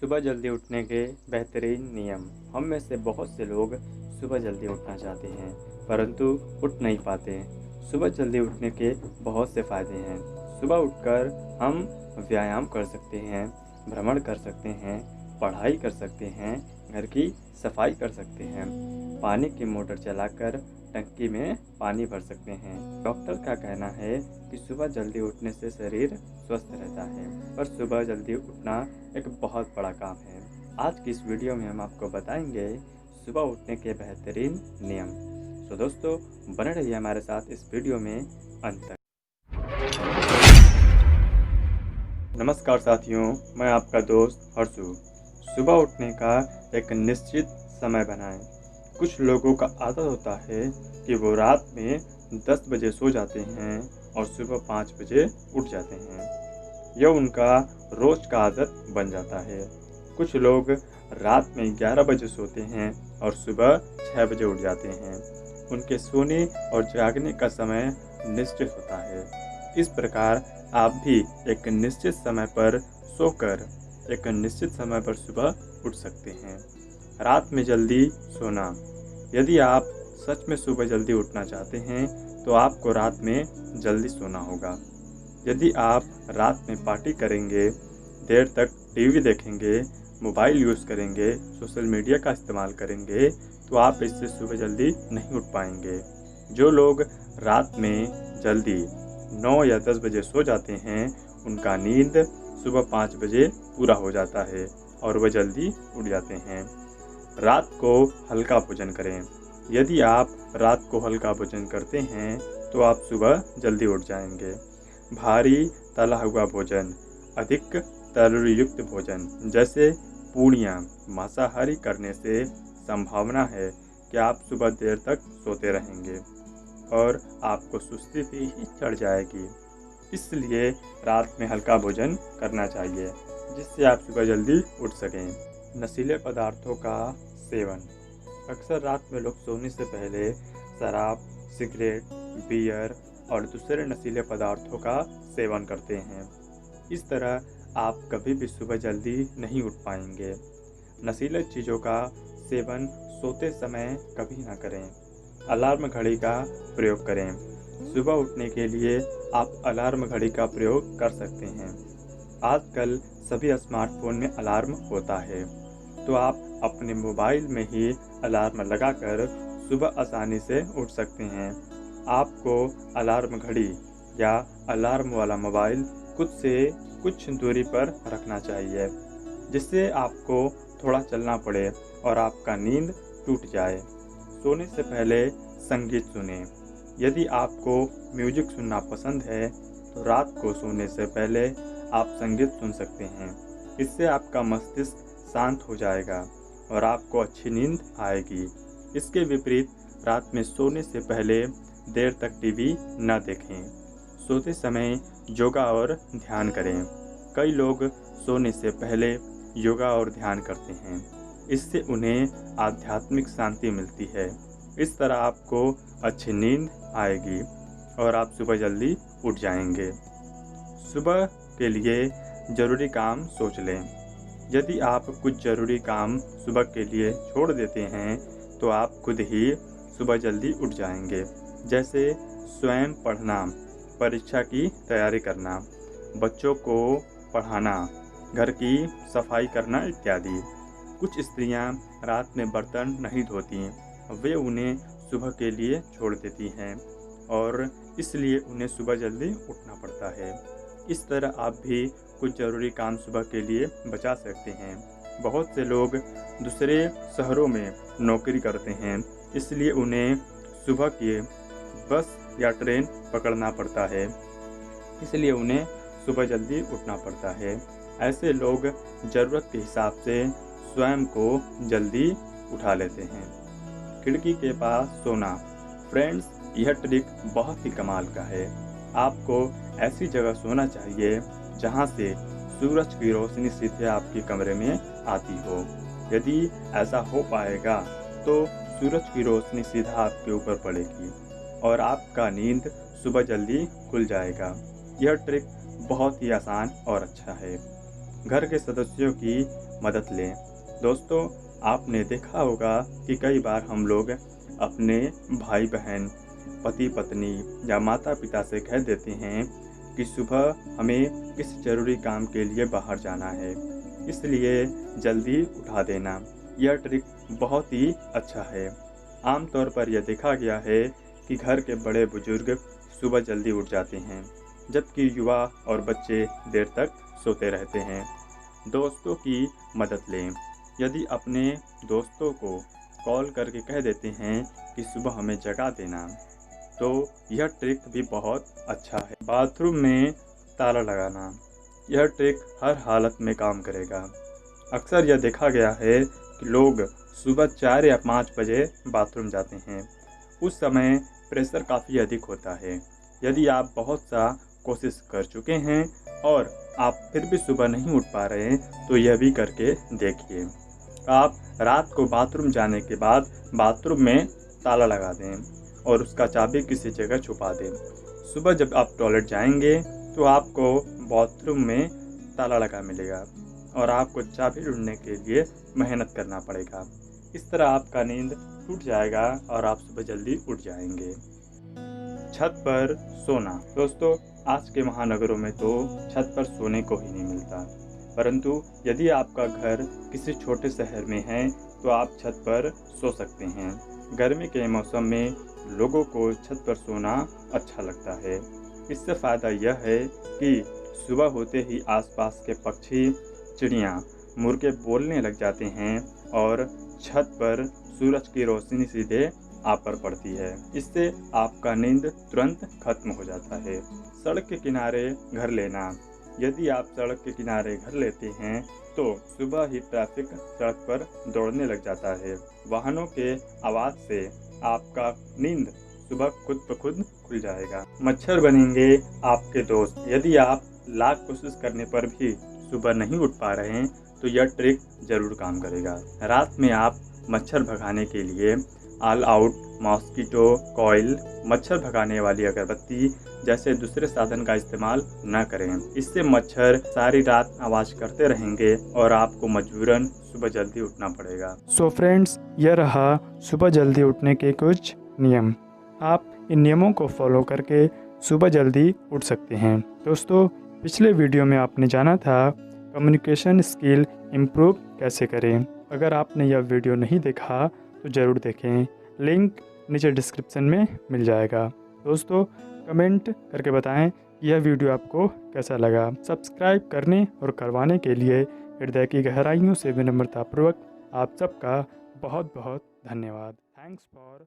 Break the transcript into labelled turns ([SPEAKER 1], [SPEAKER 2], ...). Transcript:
[SPEAKER 1] सुबह जल्दी उठने के बेहतरीन नियम। हम में से बहुत से लोग सुबह जल्दी उठना चाहते हैं, परंतु उठ नहीं पाते। सुबह जल्दी उठने के बहुत से फ़ायदे हैं। सुबह उठकर हम व्यायाम कर सकते हैं, भ्रमण कर सकते हैं, पढ़ाई कर सकते हैं, घर की सफाई कर सकते हैं, पानी की मोटर चलाकर टंकी में पानी भर सकते हैं। डॉक्टर का कहना है कि सुबह जल्दी उठने से शरीर स्वस्थ रहता है, पर सुबह जल्दी उठना एक बहुत बड़ा काम है। आज की इस वीडियो में हम आपको बताएंगे सुबह उठने के बेहतरीन नियम। तो दोस्तों, बने रहिए हमारे साथ इस वीडियो में अंत तक। नमस्कार साथियों, मैं आपका दोस्त हर्षु। सुबह उठने का एक निश्चित समय बनाएं। कुछ लोगों का आदत होता है कि वो रात में 10 बजे सो जाते हैं और सुबह 5 बजे उठ जाते हैं। यह उनका रोज का आदत बन जाता है। कुछ लोग रात में 11 बजे सोते हैं और सुबह 6 बजे उठ जाते हैं। उनके सोने और जागने का समय निश्चित होता है। इस प्रकार आप भी एक निश्चित समय पर सोकर एक निश्चित समय पर सुबह उठ सकते हैं। रात में जल्दी सोना। यदि आप सच में सुबह जल्दी उठना चाहते हैं तो आपको रात में जल्दी सोना होगा। यदि आप रात में पार्टी करेंगे, देर तक टीवी देखेंगे, मोबाइल यूज़ करेंगे, सोशल मीडिया का इस्तेमाल करेंगे, तो आप इससे सुबह जल्दी नहीं उठ पाएंगे। जो लोग रात में जल्दी 9 या 10 बजे सो जाते हैं, उनका नींद सुबह 5 बजे पूरा हो जाता है और वह जल्दी उठ जाते हैं। रात को हल्का भोजन करें। यदि आप रात को हल्का भोजन करते हैं तो आप सुबह जल्दी उठ जाएंगे। भारी तला हुआ भोजन, अधिक तैलयुक्त भोजन जैसे पूड़ियाँ, मांसाहारी करने से संभावना है कि आप सुबह देर तक सोते रहेंगे और आपको सुस्ती भी चढ़ जाएगी। इसलिए रात में हल्का भोजन करना चाहिए जिससे आप सुबह जल्दी उठ सकें। नशीले पदार्थों का सेवन। अक्सर रात में लोग सोने से पहले शराब, सिगरेट, बियर और दूसरे नशीले पदार्थों का सेवन करते हैं। इस तरह आप कभी भी सुबह जल्दी नहीं उठ पाएंगे। नशीले चीज़ों का सेवन सोते समय कभी ना करें। अलार्म घड़ी का प्रयोग करें। सुबह उठने के लिए आप अलार्म घड़ी का प्रयोग कर सकते हैं। आजकल सभी स्मार्टफोन में अलार्म होता है, तो आप अपने मोबाइल में ही अलार्म लगाकर सुबह आसानी से उठ सकते हैं। आपको अलार्म घड़ी या अलार्म वाला मोबाइल खुद से कुछ दूरी पर रखना चाहिए, जिससे आपको थोड़ा चलना पड़े और आपका नींद टूट जाए। सोने से पहले संगीत सुनें। यदि आपको म्यूजिक सुनना पसंद है तो रात को सोने से पहले आप संगीत सुन सकते हैं। इससे आपका मस्तिष्क शांत हो जाएगा और आपको अच्छी नींद आएगी। इसके विपरीत रात में सोने से पहले देर तक टीवी न देखें। सोते समय योगा और ध्यान करें। कई लोग सोने से पहले योगा और ध्यान करते हैं। इससे उन्हें आध्यात्मिक शांति मिलती है। इस तरह आपको अच्छी नींद आएगी और आप सुबह जल्दी उठ जाएंगे। सुबह के लिए ज़रूरी काम सोच लें। यदि आप कुछ ज़रूरी काम सुबह के लिए छोड़ देते हैं तो आप खुद ही सुबह जल्दी उठ जाएंगे। जैसे स्वयं पढ़ना, परीक्षा की तैयारी करना, बच्चों को पढ़ाना, घर की सफाई करना इत्यादि। कुछ स्त्रियां रात में बर्तन नहीं धोती, वे उन्हें सुबह के लिए छोड़ देती हैं और इसलिए उन्हें सुबह जल्दी उठना पड़ता है। इस तरह आप भी कुछ ज़रूरी काम सुबह के लिए बचा सकते हैं। बहुत से लोग दूसरे शहरों में नौकरी करते हैं, इसलिए उन्हें सुबह की बस या ट्रेन पकड़ना पड़ता है, इसलिए उन्हें सुबह जल्दी उठना पड़ता है। ऐसे लोग ज़रूरत के हिसाब से स्वयं को जल्दी उठा लेते हैं। खिड़की के पास सोना। फ्रेंड्स, यह ट्रिक बहुत ही कमाल का है। आपको ऐसी जगह सोना चाहिए जहां से सूरज की रोशनी सीधे आपके कमरे में आती हो। यदि ऐसा हो पाएगा तो सूरज की रोशनी सीधा आपके ऊपर पड़ेगी और आपका नींद सुबह जल्दी खुल जाएगा। यह ट्रिक बहुत ही आसान और अच्छा है। घर के सदस्यों की मदद लें। दोस्तों, आपने देखा होगा कि कई बार हम लोग अपने भाई बहन, पति पत्नी या माता पिता से कह देते हैं कि सुबह हमें किसी ज़रूरी काम के लिए बाहर जाना है, इसलिए जल्दी उठा देना। यह ट्रिक बहुत ही अच्छा है। आमतौर पर यह देखा गया है कि घर के बड़े बुजुर्ग सुबह जल्दी उठ जाते हैं, जबकि युवा और बच्चे देर तक सोते रहते हैं। दोस्तों की मदद लें। यदि अपने दोस्तों को कॉल करके कह देते हैं कि सुबह हमें जगा देना, तो यह ट्रिक भी बहुत अच्छा है। बाथरूम में ताला लगाना। यह ट्रिक हर हालत में काम करेगा। अक्सर यह देखा गया है कि लोग सुबह 4 या 5 बजे बाथरूम जाते हैं। उस समय प्रेशर काफ़ी अधिक होता है। यदि आप बहुत सा कोशिश कर चुके हैं और आप फिर भी सुबह नहीं उठ पा रहे हैं, तो यह भी करके देखिए। आप रात को बाथरूम जाने के बाद बाथरूम में ताला लगा दें और उसका चाबी किसी जगह छुपा दें। सुबह जब आप टॉयलेट जाएंगे तो आपको बाथरूम में ताला लगा मिलेगा और आपको चाबी ढूंढने के लिए मेहनत करना पड़ेगा। इस तरह आपका नींद टूट जाएगा और आप सुबह जल्दी उठ जाएंगे। छत पर सोना। दोस्तों, आज के महानगरों में तो छत पर सोने को ही नहीं मिलता, परंतु यदि आपका घर किसी छोटे शहर में है तो आप छत पर सो सकते हैं। गर्मी के मौसम में लोगों को छत पर सोना अच्छा लगता है। इससे फ़ायदा यह है कि सुबह होते ही आसपास के पक्षी, चिड़ियाँ, मुर्गे बोलने लग जाते हैं और छत पर सूरज की रोशनी सीधे आप पर पड़ती है। इससे आपका नींद तुरंत खत्म हो जाता है। सड़क के किनारे घर लेना। यदि आप सड़क के किनारे घर लेते हैं तो सुबह ही ट्रैफिक सड़क पर दौड़ने लग जाता है। वाहनों के आवाज़ से आपका नींद सुबह खुद ब खुद खुल जाएगा। मच्छर बनेंगे आपके दोस्त। यदि आप लाख कोशिश करने पर भी सुबह नहीं उठ पा रहे हैं तो यह ट्रिक ज़रूर काम करेगा। रात में आप मच्छर भगाने के लिए ऑल आउट मॉस्किटो कॉइल, मच्छर भगाने वाली अगरबत्ती जैसे दूसरे साधन का इस्तेमाल न करें। इससे मच्छर सारी रात आवाज़ करते रहेंगे और आपको मजबूरन सुबह जल्दी उठना पड़ेगा।
[SPEAKER 2] सो फ्रेंड्स, यह रहा सुबह जल्दी उठने के कुछ नियम। आप इन नियमों को फॉलो करके सुबह जल्दी उठ सकते हैं। दोस्तों, पिछले वीडियो में आपने जाना था कम्युनिकेशन स्किल इम्प्रूव कैसे करें। अगर आपने यह वीडियो नहीं देखा तो ज़रूर देखें, लिंक नीचे डिस्क्रिप्शन में मिल जाएगा। दोस्तों, कमेंट करके बताएं कि यह वीडियो आपको कैसा लगा। सब्सक्राइब करने और करवाने के लिए हृदय की गहराइयों से विनम्रतापूर्वक आप सबका बहुत बहुत धन्यवाद। Thanks for